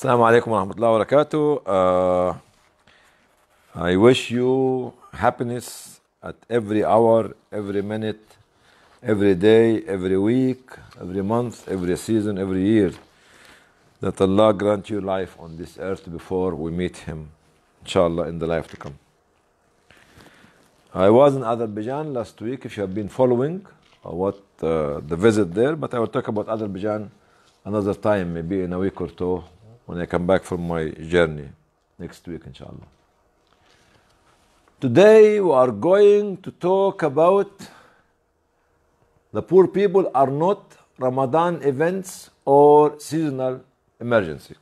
Assalamu alaikum wa rahmatullahi wa barakatuh. I wish you happiness at every hour, every minute, every day, every week, every month, every season, every year. That Allah grant you life on this earth before we meet Him, inshallah, in the life to come. I was in Azerbaijan last week, if you have been following the visit there, but I will talk about Azerbaijan another time, maybe in a week or two, when I come back from my journey next week, inshallah. Today we are going to talk about the poor people are not Ramadan events or seasonal emergency.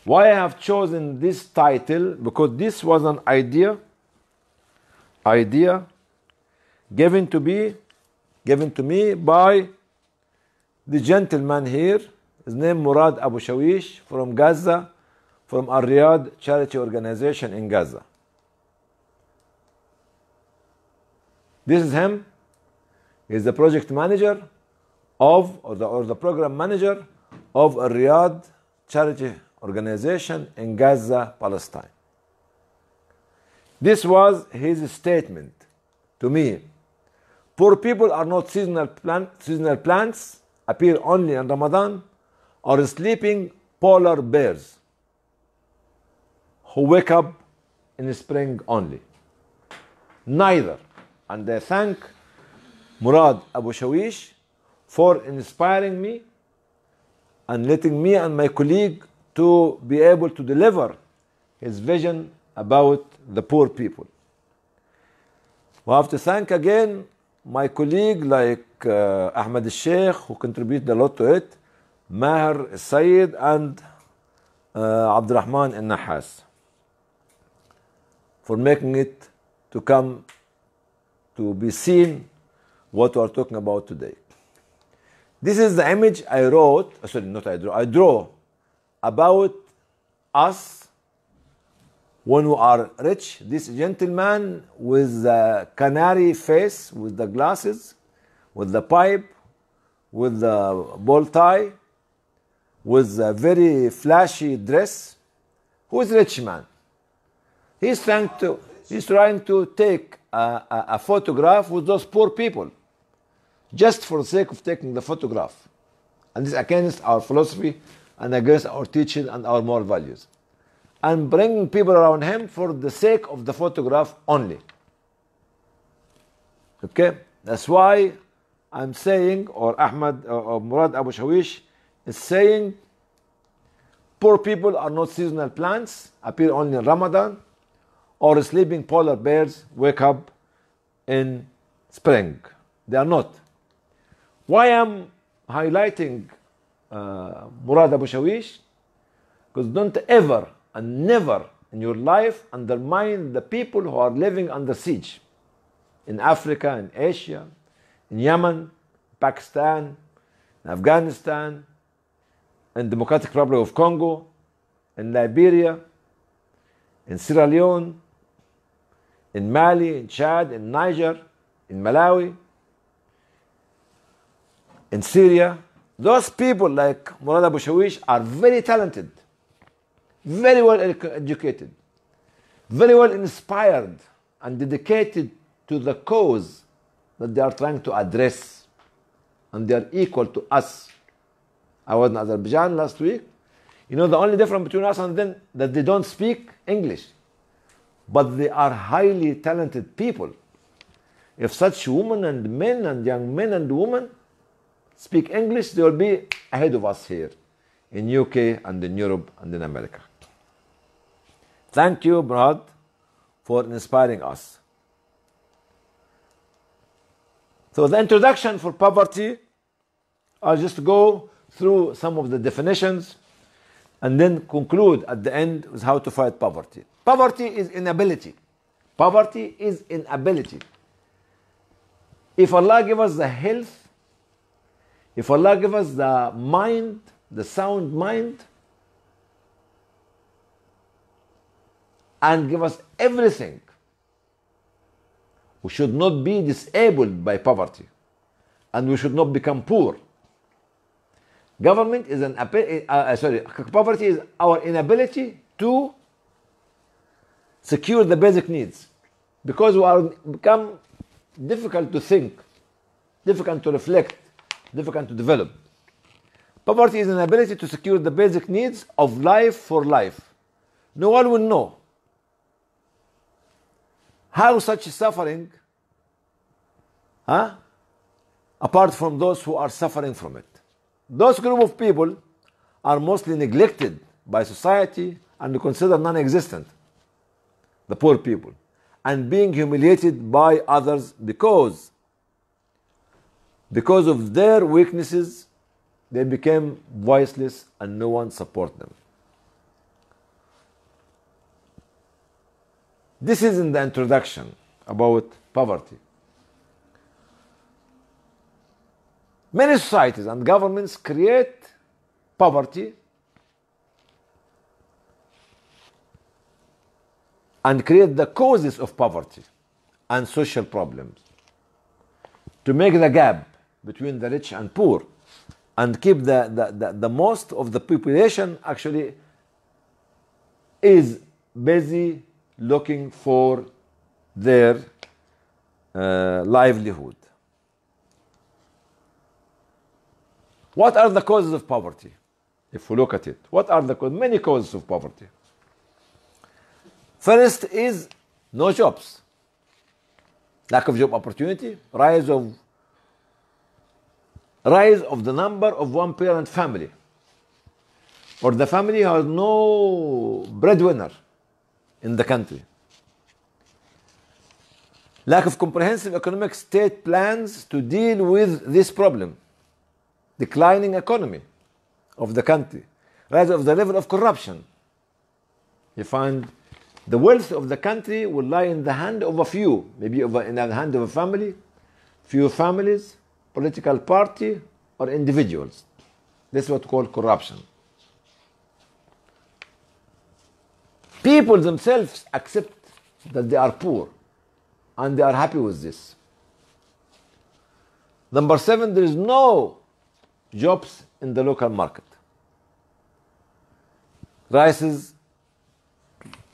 Why I have chosen this title? Because this was an idea given to me by the gentleman here. His name Murad Abu Shawish from Gaza, from Al Riyadh charity organization in Gaza. This is him. He's the project manager of, or the program manager of Al Riyadh charity organization in Gaza, Palestine. This was his statement to me. Poor people are not seasonal plants, appear only in Ramadan, or sleeping polar bears who wake up in spring only. Neither. And I thank Murad Abu Shawish for inspiring me and letting me and my colleague to be able to deliver his vision about the poor people. We have to thank again my colleague like Ahmed al-Sheikh, who contributed a lot to it, Maher al-Sayyid, and Abdurrahman al-Nahas, for making it to come to be seen what we are talking about today. This is the image I draw about us when we are rich. This gentleman with the canary face, with the glasses, with the pipe, with the bow tie, with a very flashy dress. Who is rich man? He's trying to take a photograph with those poor people, just for the sake of taking the photograph. And this is against our philosophy and against our teaching and our moral values. And bringing people around him for the sake of the photograph only. Okay? That's why I'm saying, or Ahmed or Murad Abu Shawish is saying, poor people are not seasonal plants, appear only in Ramadan, or sleeping polar bears wake up in spring. They are not. Why I'm highlighting Murad Abu Shawish? Because don't ever and never in your life undermine the people who are living under siege in Africa, in Asia, in Yemen, Pakistan, in Afghanistan, in Democratic Republic of Congo, in Liberia, in Sierra Leone, in Mali, in Chad, in Niger, in Malawi, in Syria. Those people like Murad Abu Shawish are very talented, very well educated, very well inspired and dedicated to the cause that they are trying to address, and they are equal to us. I was in Azerbaijan last week. You know, the only difference between us and them that they don't speak English, but they are highly talented people. If such women and men and young men and women speak English, they will be ahead of us here in UK and in Europe and in America. Thank you, Brad, for inspiring us. So the introduction for poverty, I'll just go through some of the definitions and then conclude at the end with how to fight poverty. Poverty is inability. Poverty is inability. If Allah give us the health, if Allah give us the mind, the sound mind, and give us everything, we should not be disabled by poverty, and we should not become poor. Government is poverty is our inability to secure the basic needs, because we are become difficult to think, difficult to reflect, difficult to develop. Poverty is an ability to secure the basic needs of life for life. No one will know how such suffering, apart from those who are suffering from it. Those group of people are mostly neglected by society and considered non-existent, the poor people, and being humiliated by others because of their weaknesses. They became voiceless and no one support them. This is in the introduction about poverty. Many societies and governments create poverty and create the causes of poverty and social problems to make the gap between the rich and poor, and keep the most of the population actually is busy looking for their livelihood. What are the causes of poverty? If we look at it, what are the many causes of poverty? First is no jobs, lack of job opportunity, rise of the number of one-parent family, or the family has no breadwinner in the country. Lack of comprehensive economic state plans to deal with this problem. Declining economy of the country. Rise of the level of corruption. You find the wealth of the country will lie in the hand of a few, maybe in the hand of a family, few families, political party, or individuals. This is what we call corruption. People themselves accept that they are poor and they are happy with this. Number 7, there is no jobs in the local market.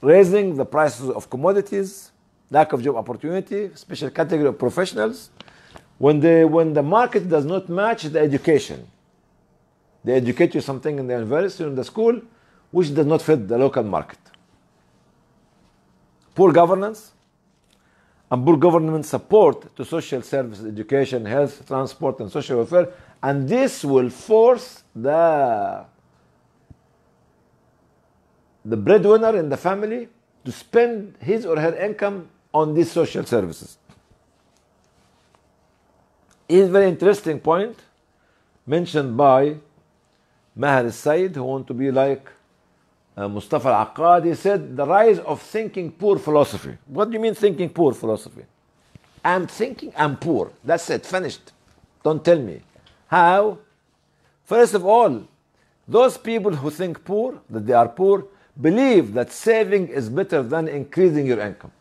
Raising the prices of commodities, lack of job opportunity, special category of professionals. When the market does not match the education, they educate you something in the university or in the school which does not fit the local market. Poor governance and poor government support to social services, education, health, transport, and social welfare, and this will force the breadwinner in the family to spend his or her income on these social services. Is a very interesting point mentioned by Maher al-Said, who want to be like Mustafa al-Aqad. He said, the rise of thinking poor philosophy. What do you mean thinking poor philosophy? I'm thinking I'm poor. That's it, finished. Don't tell me. How? First of all, those people who think poor, that they are poor, believe that saving is better than increasing your income.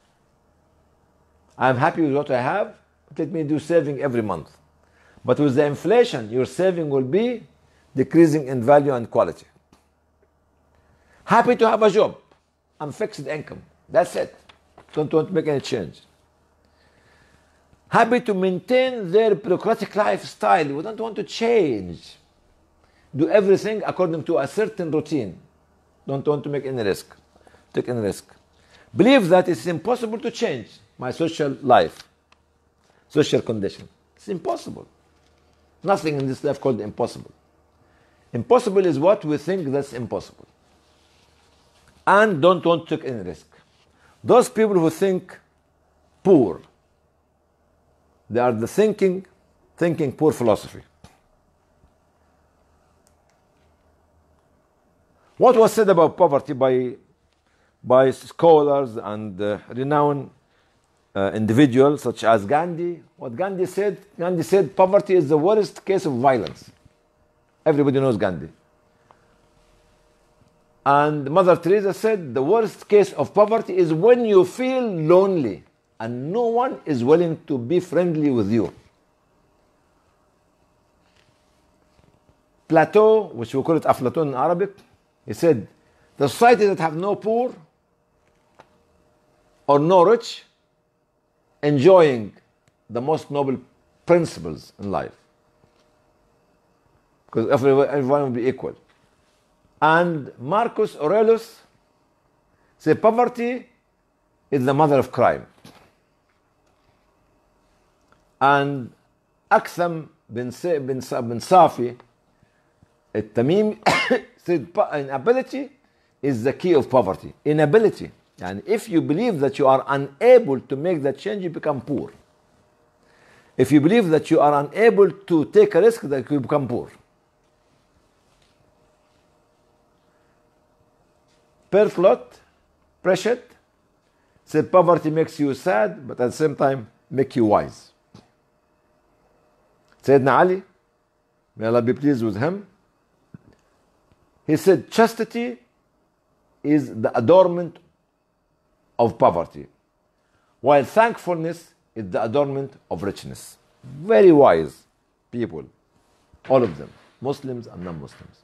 I'm happy with what I have, but let me do saving every month. But with the inflation, your saving will be decreasing in value and quality. Happy to have a job and fixed income. That's it. Don't want to make any change. Happy to maintain their bureaucratic lifestyle. We don't want to change. Do everything according to a certain routine. Don't want to make any risk. Take any risk. Believe that it's impossible to change my social life, social condition. It's impossible. Nothing in this life called impossible. Impossible is what we think that's impossible. And don't want to take any risk. Those people who think poor, they are the thinking poor philosophy. What was said about poverty by scholars and renowned individuals such as Gandhi? What Gandhi said poverty is the worst case of violence. Everybody knows Gandhi. And Mother Teresa said the worst case of poverty is when you feel lonely and no one is willing to be friendly with you. Plato, which we call it Aflatun in Arabic, he said, the societies that have no poor or no rich enjoying the most noble principles in life. Because everyone will be equal. And Marcus Aurelius said poverty is the mother of crime. And Aktham bin Safi التميمي said inability is the key of poverty. Inability. And if you believe that you are unable to make that change, you become poor. If you believe that you are unable to take a risk, that you become poor. Perthlot, Prescott said poverty makes you sad, but at the same time make you wise. Sayyidina Ali, may Allah be pleased with him, he said chastity is the adornment of poverty, while thankfulness is the adornment of richness. Very wise people, all of them, Muslims and non-Muslims.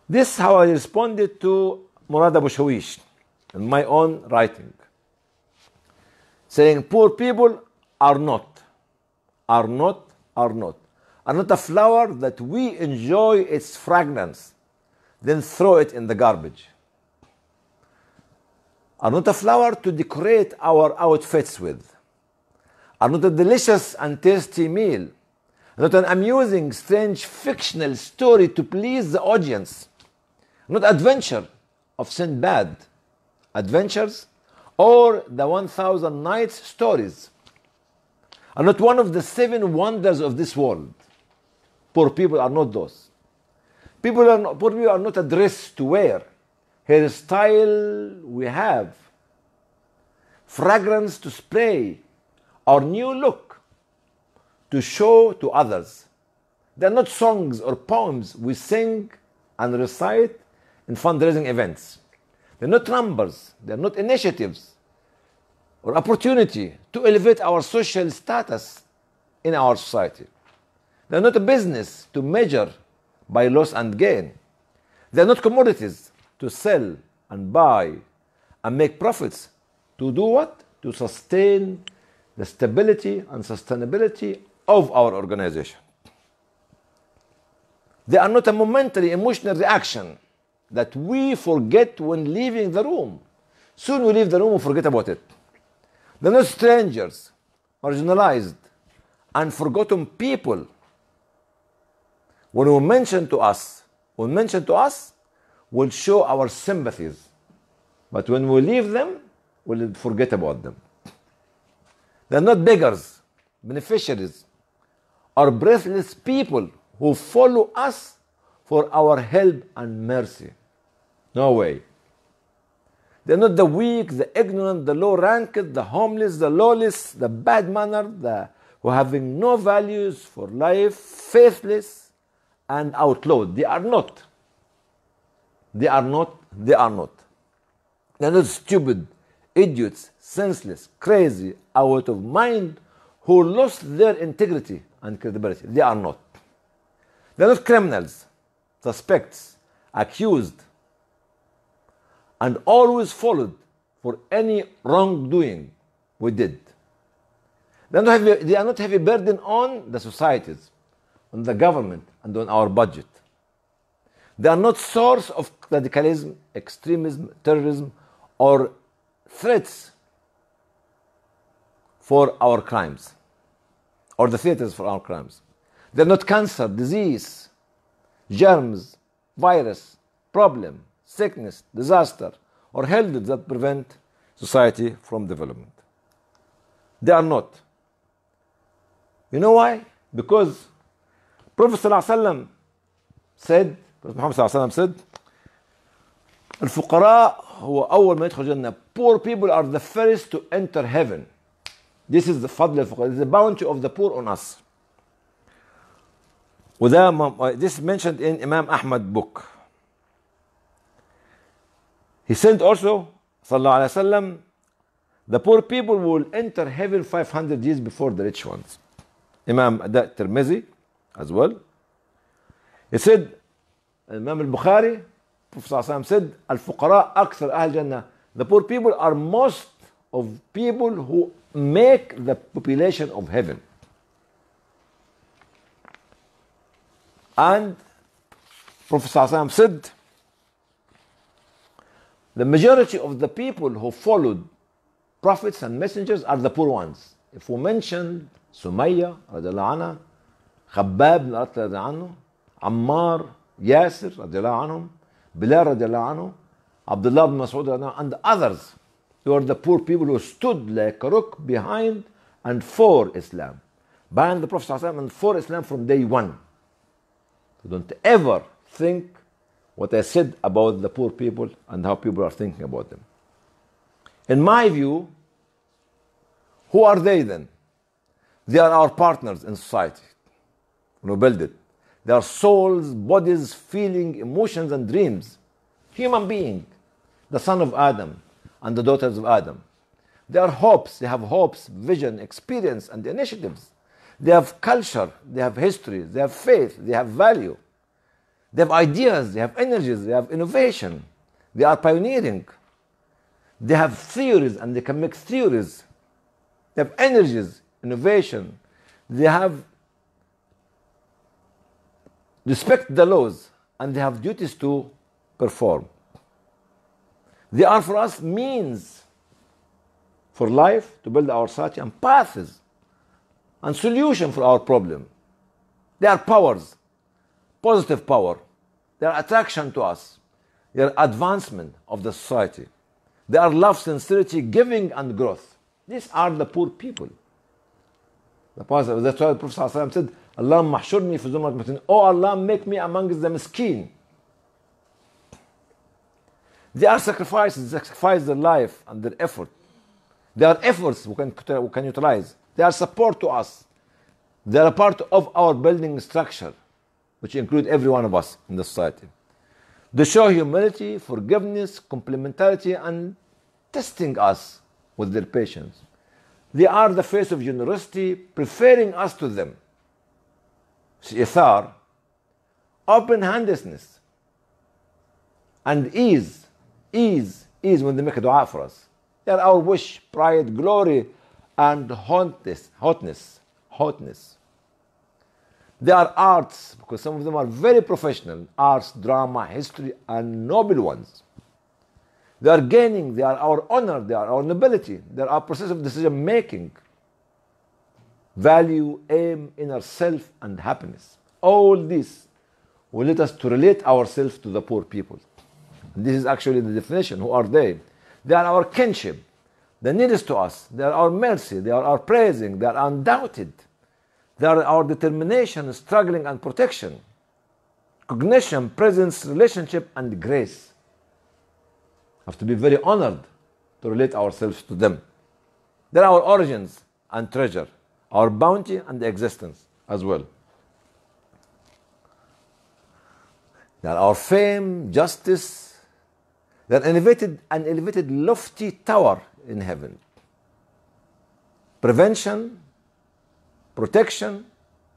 This is how I responded to Murad Abu Shawish in my own writing, saying poor people are not a flower that we enjoy its fragrance, then throw it in the garbage. Are not a flower to decorate our outfits with. Are not a delicious and tasty meal. Not an amusing, strange, fictional story to please the audience. Not adventure of Sinbad adventures or the 1,000 nights stories. Are not one of the 7 wonders of this world. Poor people are not those. Poor people are not a dress to wear, hairstyle we have, fragrance to spray, or new look to show to others. They are not songs or poems we sing and recite in fundraising events. They are not numbers. They are not initiatives or opportunity to elevate our social status in our society. They are not a business to measure by loss and gain. They are not commodities to sell and buy and make profits. To do what? To sustain the stability and sustainability of our organization. They are not a momentary emotional reaction that we forget when leaving the room. Soon we leave the room and forget about it. They're not strangers, marginalized, and forgotten people. When mentioned to us, we'll show our sympathies. But when we leave them, we'll forget about them. They're not beggars, beneficiaries, or breathless people who follow us for our help and mercy. No way. They're not the weak, the ignorant, the low-ranked, the homeless, the lawless, the bad-mannered, who having no values for life, faithless, and outlawed. They are not. They are not. They are not. They're not stupid, idiots, senseless, crazy, out of mind, who lost their integrity and credibility. They are not. They're not criminals, suspects, accused, and always followed for any wrongdoing we did. They are not heavy burden on the societies, on the government, and on our budget. They are not source of radicalism, extremism, terrorism, or threats for our crimes, or the theaters for our crimes. They're not cancer, disease, germs, virus, problem, sickness, disaster, or health that prevent society from development. They are not. You know why? Because Prophet ﷺ said, Prophet Muhammad ﷺ said, الفقراء هو أول ما يدخل الجنة. Poor people are the first to enter heaven. This is the fadl al-fuqara. This is the bounty of the poor on us. This is mentioned in Imam Ahmad book. He said also, sallallahu alaihi wasallam, the poor people will enter heaven 500 years before the rich ones. Imam Tirmidhi as well. He said, Imam al-Bukhari, Prophet said, Al-Fuqara akthar ahl Jannah. The poor people are most of people who make the population of heaven. And Prophet said, the majority of the people who followed prophets and messengers are the poor ones. If we mentioned Sumayya, radiallahu anha, Khabbab, radiallahu anhu, Ammar, Yasir, radiallahu anhum, Bilal, radiallahu anhu, Abdullah ibn Mas'ud, radiallahu anhu, and others, they were the poor people who stood like a rock behind and for Islam. Behind the Prophet and for Islam from day one. So don't ever think what I said about the poor people and how people are thinking about them. In my view, who are they then? They are our partners in society. We build it. They are souls, bodies, feeling, emotions, and dreams. Human being, the son of Adam and the daughters of Adam. They are hopes. They have hopes, vision, experience, and initiatives. They have culture. They have history. They have faith. They have value. They have ideas. They have energies. They have innovation. They are pioneering. They have theories and they can make theories. They have energies, innovation. They have respect the laws and they have duties to perform. They are for us means for life, to build our society, and paths and solution for our problem. They are powers, positive power. They are attraction to us. They are advancement of the society. They are love, sincerity, giving, and growth. These are the poor people. That's why the Prophet ﷺ said, Allahumma mahshurni fi zumrat mutin. Oh Allah, make me amongst the miskin. They are sacrifices, they sacrifice their life and their effort. They are efforts we can utilize. They are support to us. They are a part of our building structure, which include every one of us in the society. They show humility, forgiveness, complementarity, and testing us with their patience. They are the face of generosity, preferring us to them. Ithar, open-handedness, and ease when they make a dua for us. They are our wish, pride, glory, and hotness. They are arts, because some of them are very professional. Arts, drama, history, and noble ones. They are gaining, they are our honor, they are our nobility, they are our process of decision making. Value, aim, inner self, and happiness. All this will let us to relate ourselves to the poor people. And this is actually the definition. Who are they? They are our kinship. They need us to us. They are our mercy. They are our praising. They are undoubted. They are our determination, struggling, and protection. Cognition, presence, relationship, and grace. Have to be very honored to relate ourselves to them. They are our origins and treasure, our bounty and existence as well. They are our fame, justice. They are an elevated lofty tower in heaven. Prevention, protection,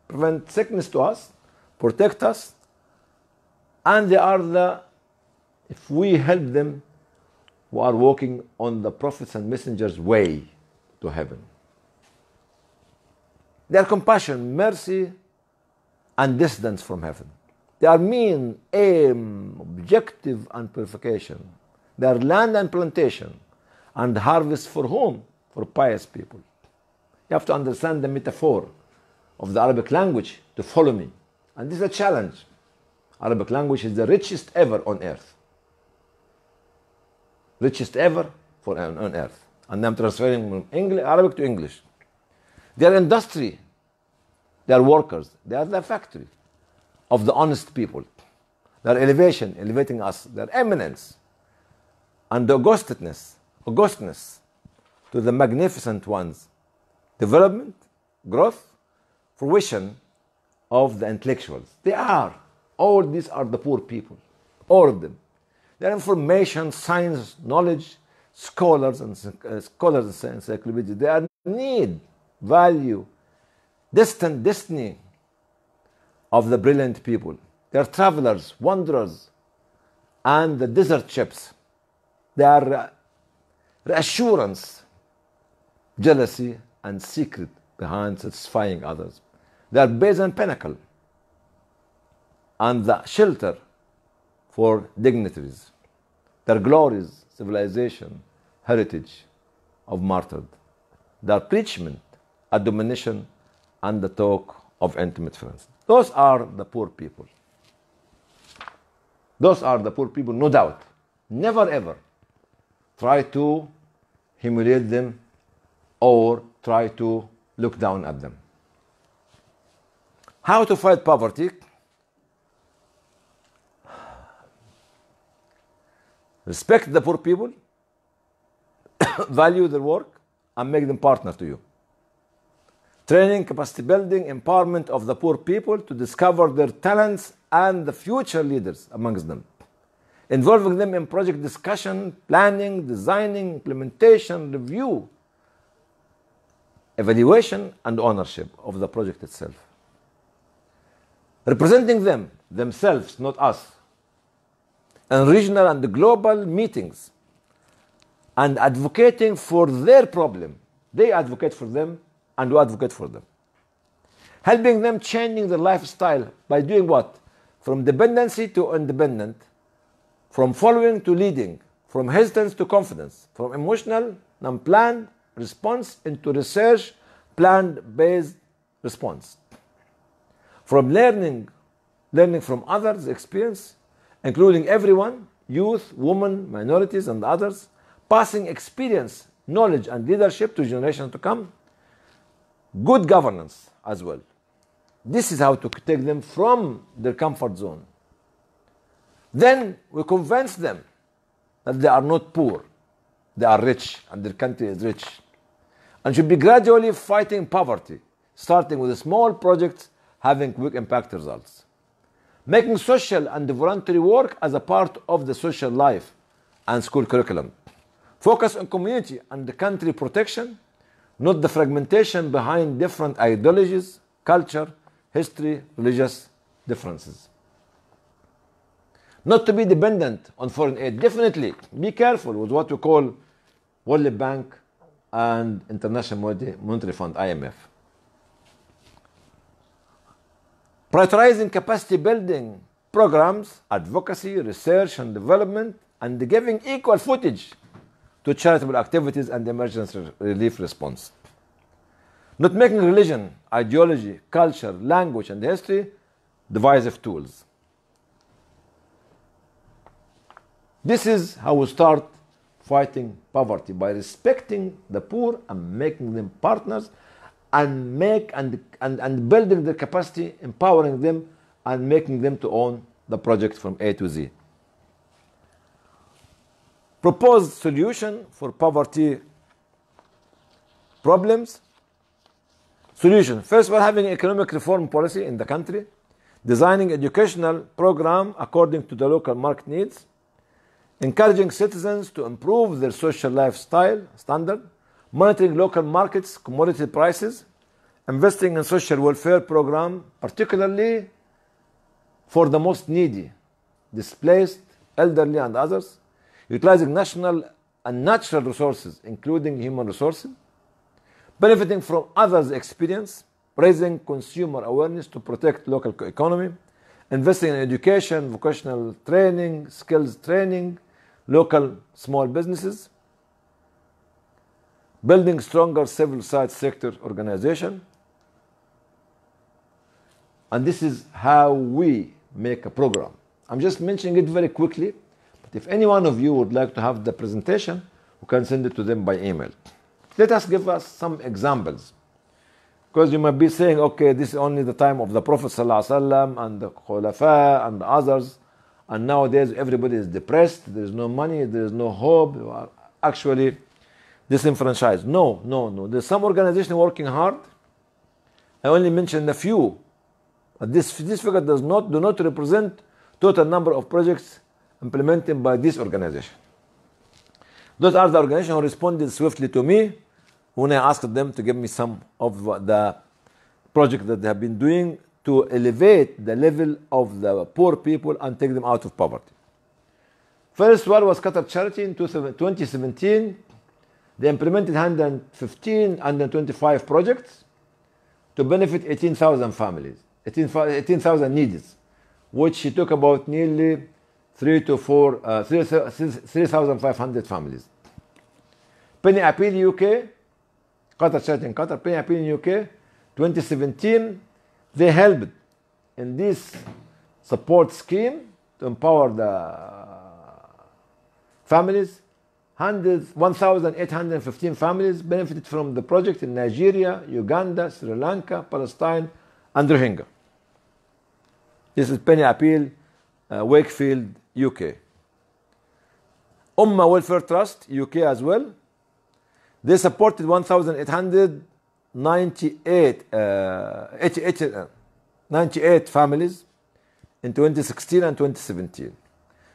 prevent sickness to us, protect us, and they are if we help them, who are walking on the prophets and messengers' way to heaven. They are compassion, mercy, and distance from heaven. They are mean, aim, objective, and purification. They are land and plantation, and harvest for whom? For pious people. You have to understand the metaphor of the Arabic language to follow me. And this is a challenge. Arabic language is the richest ever on earth. Richest ever on earth. And I'm transferring from Arabic to English. They are industry. They are workers. They are the factory of the honest people. They are elevating us. They are eminence. And the augustness to the magnificent ones. Development, growth, fruition of the intellectuals. They are. All these are the poor people. All of them. They are information, science, knowledge, scholars and encyclopedias. They are need, value, distant destiny, of the brilliant people. They are travelers, wanderers, and the desert ships. They are reassurance, jealousy, and secret behind satisfying others. They are base and pinnacle, and the shelter for dignitaries. Their glories, civilization, heritage of martyred. Their preachment, admonition, and the talk of intimate friends. Those are the poor people. Those are the poor people, no doubt. Never ever try to humiliate them or try to look down at them. How to fight poverty? Respect the poor people, value their work, and make them partner to you. Training, capacity building, empowerment of the poor people to discover their talents and the future leaders amongst them. Involving them in project discussion, planning, designing, implementation, review, evaluation, and ownership of the project itself. Representing them, themselves, not us, in regional and global meetings, and advocating for their problem. They advocate for them, and we advocate for them. Helping them changing their lifestyle by doing what? From dependency to independent, from following to leading, from hesitance to confidence, from emotional, non-planned response into research, planned-based response. From learning from others' experience, including everyone, youth, women, minorities, and others, passing experience, knowledge, and leadership to generations to come. Good governance as well. This is how to take them from their comfort zone. Then we convince them that they are not poor, they are rich, and their country is rich, and should be gradually fighting poverty, starting with small projects having quick impact results. Making social and voluntary work as a part of the social life and school curriculum. Focus on community and the country protection, not the fragmentation behind different ideologies, culture, history, religious differences. Not to be dependent on foreign aid. Definitely be careful with what we call World Bank and International Monetary Fund, IMF. Prioritizing capacity building programs, advocacy, research and development, and giving equal footage to charitable activities and emergency relief response. Not making religion, ideology, culture, language, and history divisive tools. This is how we start fighting poverty, by respecting the poor and making them partners, and building their capacity, empowering them, and making them to own the project from A to Z. Proposed solution for poverty problems. Solution. First of all, having economic reform policy in the country, designing educational program according to the local market needs, encouraging citizens to improve their social lifestyle standard, monitoring local markets, commodity prices, investing in social welfare program, particularly for the most needy, displaced, elderly, and others, utilizing national and natural resources, including human resources, benefiting from others' experience, raising consumer awareness to protect local economy, investing in education, vocational training, skills training, local small businesses, building stronger civil society sector organization. And this is how we make a program. I'm just mentioning it very quickly, but if any one of you would like to have the presentation, we can send it to them by email. Let us give us some examples. Because you might be saying, okay, this is only the time of the Prophet ﷺ and the Khulafa and the others, and nowadays everybody is depressed, there is no money, there is no hope, you are actually disenfranchised. No. There's some organization working hard. I only mentioned a few. But this figure do not represent total number of projects implemented by this organization. Those are the organizations who responded swiftly to me when I asked them to give me some of the projects that they have been doing to elevate the level of the poor people and take them out of poverty. First one was Qatar Charity in 2017. They implemented 125 projects to benefit 18,000 families, 18,000 needs, which he took about nearly 3,500 families. Penny Appeal UK, Qatar Charity in Qatar, Penny Appeal in UK, 2017, they helped in this support scheme to empower the families. 1,815 families benefited from the project in Nigeria, Uganda, Sri Lanka, Palestine, and Rohingya. This is Penny Appeal, Wakefield, UK. Ummah Welfare Trust, UK as well. They supported 1,898 families in 2016 and 2017.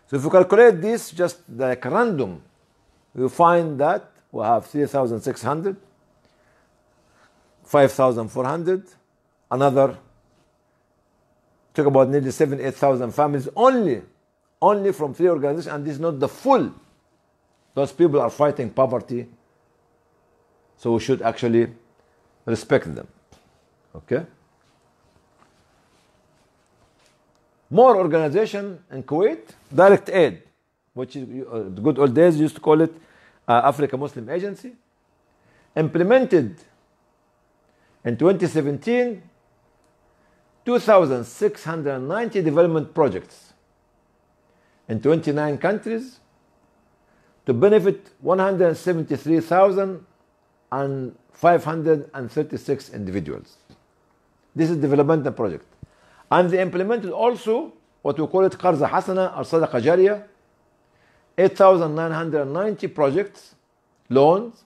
So if you calculate this just like random, you find that we have 3,600, 5,400, another, talk about nearly 8,000 families only from 3 organizations, and this is not the full. Those people are fighting poverty, so we should actually respect them. Okay? More organization in Kuwait, direct aid, which is the good old days used to call it Africa Muslim Agency, implemented in 2017 2,690 development projects in 29 countries to benefit 173,536 individuals. This is developmental project. And they implemented also what we call it Qarza Hasana or Sadaqa Jariyah, 8,990 projects, loans,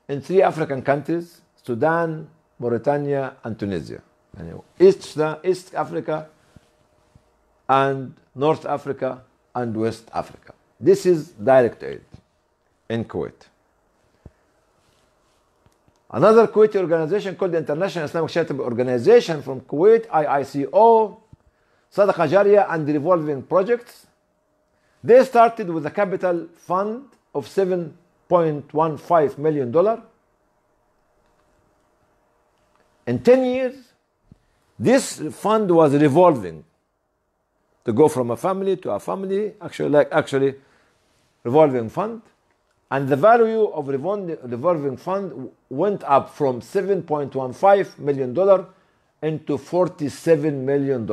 in 3 African countries, Sudan, Mauritania, and Tunisia. East Africa, and North Africa, and West Africa. This is direct aid in Kuwait. Another Kuwaiti organization called the International Islamic Charitable Organization from Kuwait, IICO, Sadaqa Jariyah and revolving projects. They started with a capital fund of $7.15 million. In 10 years, this fund was revolving to go from a family to a family, actually revolving fund. And the value of revolving fund went up from $7.15 million into $47 million.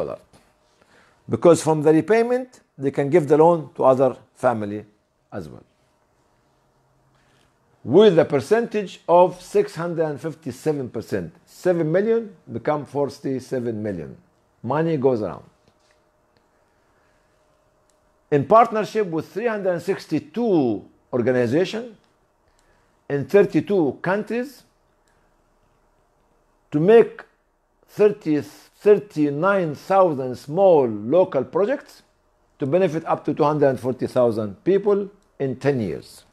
Because from the repayment, they can give the loan to other family as well. With a percentage of 657%. 7 million become 47 million. Money goes around. In partnership with 362 organizations in 32 countries to make 39,000 small local projects to benefit up to 240,000 people in 10 years.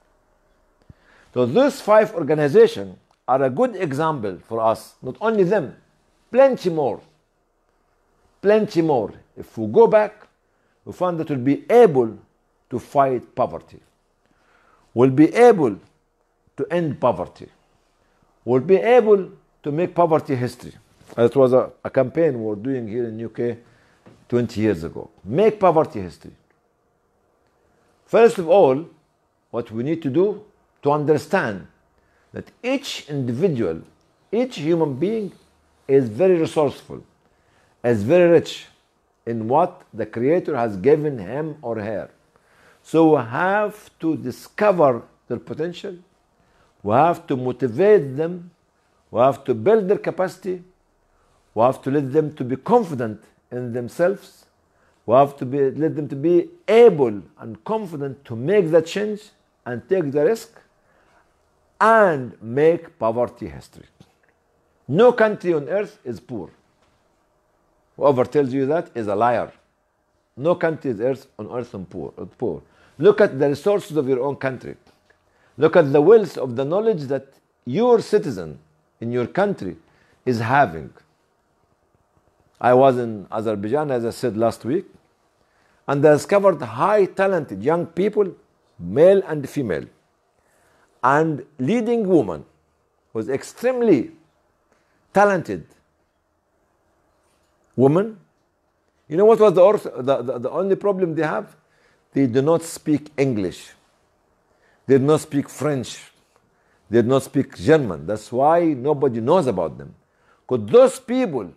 So these 5 organizations are a good example for us. Not only them, plenty more. Plenty more. If we go back, we find that we'll be able to fight poverty. We'll be able to end poverty. We'll be able to make poverty history. It was a campaign we were doing here in UK 20 years ago. Make poverty history. First of all, what we need to do to understand that each individual, each human being is very resourceful, is very rich in what the Creator has given him or her. So we have to discover their potential, we have to motivate them, we have to build their capacity, we have to let them to be confident in themselves, we have to let them to be able and confident to make the change and take the risk and make poverty history. No country on earth is poor. Whoever tells you that is a liar. No country on earth is poor. Look at the resources of your own country. Look at the wealth of the knowledge that your citizen in your country is having. I was in Azerbaijan, as I said last week, and I discovered high talented young people, male and female, and leading woman was extremely talented woman. You know what was the only problem they have? They do not speak English. They do not speak French. They do not speak German. That's why nobody knows about them. Could those people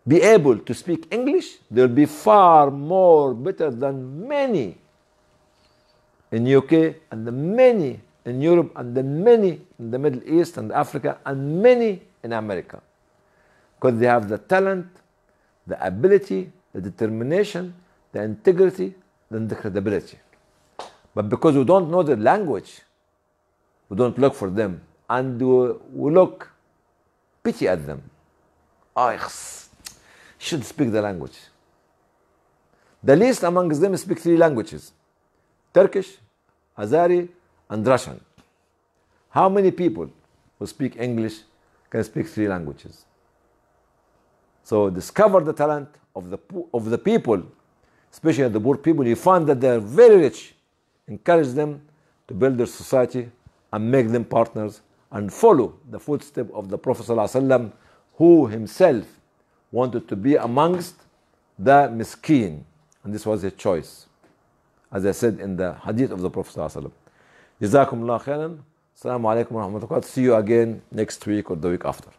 be able to speak English, they'll be far more better than many in UK and the many in Europe and the many in the Middle East and Africa and many in America. Because they have the talent, the ability, the determination, the integrity, and the credibility. But because we don't know the language, we don't look for them, and we look pity at them. Should speak the language. The least amongst them speak 3 languages: Turkish, Azari, and Russian. How many people who speak English can speak 3 languages? So discover the talent of the people, especially the poor people. You find that they're very rich. Encourage them to build their society and make them partners and follow the footsteps of the Prophet ﷺ, who himself wanted to be amongst the miskeen. And this was his choice, as I said in the hadith of the Prophet ﷺ. Jazakumullah khairan. Assalamu alaikum wa rahmatullahi. See you again next week or the week after.